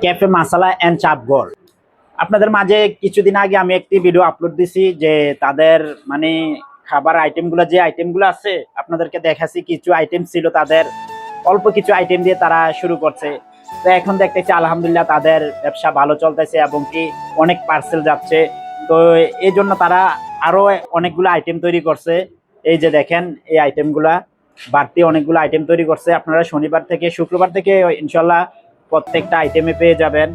Cafe মাসালা and চাপঘর। আপনাদের মাঝে কিছুদিন আগে আমি একটি ভিডিও আপলোড দিছি যে তাদের মানে খাবার আইটেমগুলো যে আইটেমগুলো আছে আপনাদেরকে দেখাচ্ছি। কিছু আইটেম ছিল তাদের, অল্প কিছু আইটেম দিয়ে তারা শুরু করছে। তো এখন দেখতেছি আলহামদুলিল্লাহ তাদের ব্যবসা ভালো চলতেছে এবং কি অনেক পার্সেল যাচ্ছে। তো এই জন্য তারা আরো অনেকগুলো আইটেম তৈরি করছে। এই যে দেখেন এই আইটেমগুলা বাড়তি অনেকগুলো আইটেম তৈরি করছে। আপনারা শনিবার থেকে শুক্রবার থেকে ইনশাল্লাহ প্রত্যেকটা আইটেমে পেয়ে যাবেন।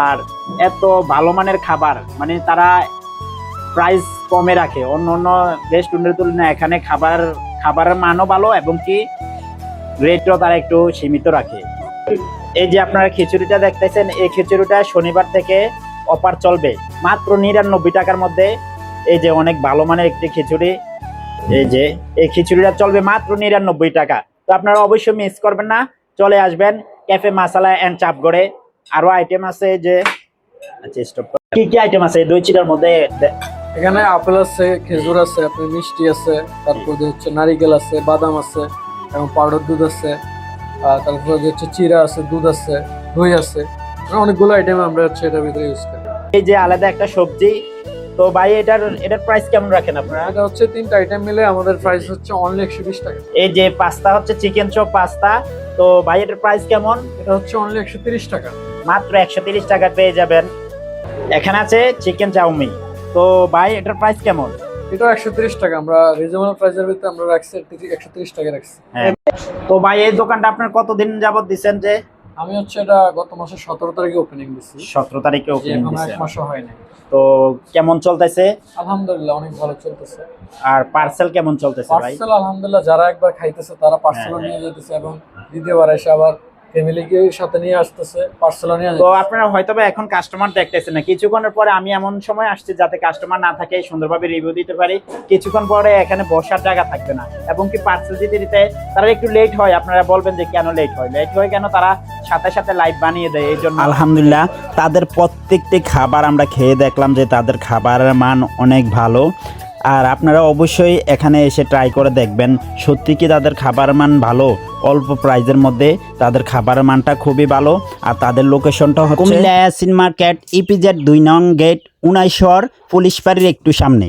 আর এত ভালো মানের খাবার, মানে তারা প্রাইস কমে রাখে অন্য অন্য রেস্টুরেন্টের তুলনায়। এখানে খাবারের মানও ভালো এবং কি রেটও তারা একটু সীমিত রাখে। এই যে আপনারা খিচুড়িটা দেখতেছেন, এই খিচুড়িটা শনিবার থেকে অফার চলবে মাত্র 99 টাকার মধ্যে। এই যে অনেক ভালো মানের একটি খিচুড়ি, এই যে এই খিচুড়িটা চলবে মাত্র 99 টাকা। তো আপনারা অবশ্যই মিস করবেন না, চলে আসবেন ক্যাফে মাসালা এন্ড চাপঘরে। আরো আইটেম আছে যে, আচ্ছা স্টপ। কি কি আইটেম আছে দই চিড়ার মধ্যে? এখানে আপেল আছে, খেজুর আছে, আপনার মিষ্টি আছে, তারপরে হচ্ছে নারিকেল আছে, বাদাম আছে এবং পাউডার দুধ আছে, তারপরে হচ্ছে চিড়া আছে, দুধ আছে, দই আছে। অনেকগুলো আইটেম আমরা হচ্ছে এটার ভিতরে ইউজ করি। এই যে আলাদা একটা সবজি। তো ভাই এটার প্রাইস কেমন রাখেন আপনারা? এটা হচ্ছে 3টা আইটেম মিলে আমাদের প্রাইস হচ্ছে অনলি 120 টাকা। এই যে পাস্তা হচ্ছে চিকেন চপ পাস্তা, তো ভাই এটার প্রাইস কেমন? এটা হচ্ছে অনলি 130 টাকা। মাত্র 130 টাকা পেয়ে যাবেন। এখানে আছে চিকেন চাউমিন, তো ভাই এটার প্রাইস কেমন? এটা 130 টাকা। আমরা রিজনেবল প্রাইসের ভিতরে আমরা রাখছি 130 টাকা রাখছি। হ্যাঁ। তো ভাই এই দোকানটা আপনার কতদিন যাবত দিচ্ছেন? যে আমি হচ্ছে এটা গত মাসের 17 তারিখে ওপেনিং দিছি। 17 তারিখে ওপেনিং এখন দিছেন। এক মাসও হয় নাই। তো কেমন চলতেছে? আলহামদুলিল্লাহ অনেক ভালো চলতেছে। আর পার্সেল কেমন চলতেছে ভাই? পার্সেল আলহামদুলিল্লাহ যারা একবার খাইতেছে তারা পার্সেলও নিয়ে যেতেছে এবং দ্বিতীয়বার এসে আবার ফ্যামিলিকে সাথে নিয়ে আসতেছে, পার্সেলও নিয়ে তো যেতেছে। আপনারা হয়তো এখন কাস্টমার দেখতেছেন না, কিছুক্ষণের পরে আমি এমন সময় আসছি যাতে কাস্টমার না থাকে, সুন্দরভাবে রিভিউ দিতে পারি। কিছুক্ষণ পরে এখানে বসার জায়গা থাকবে না এবং কি পার্সেল দিতে দিতে তারা একটু লেট হয়। আপনারা বলবেন যে কেন লেট হয় কেন? তারা সাথে সাথে লাইভ বানিয়ে দেয়, এই জন্য। আলহামদুলিল্লাহ তাদের প্রত্যেকটি খাবার আমরা খেয়ে দেখলাম যে তাদের খাবারের মান অনেক ভালো। আর আপনারা অবশ্যই এখানে এসে ট্রাই করে দেখবেন সত্যি কি তাদের খাবার মান ভালো। অল্প প্রাইজের মধ্যে তাদের খাবারের মানটা খুবই ভালো। আর তাদের লোকেশনটা হচ্ছে কুমিল্লা ইয়াসিন মার্কেট, ইপিজেড 2 নং গেট, 19 পুলিশ বাড়ির একটু সামনে।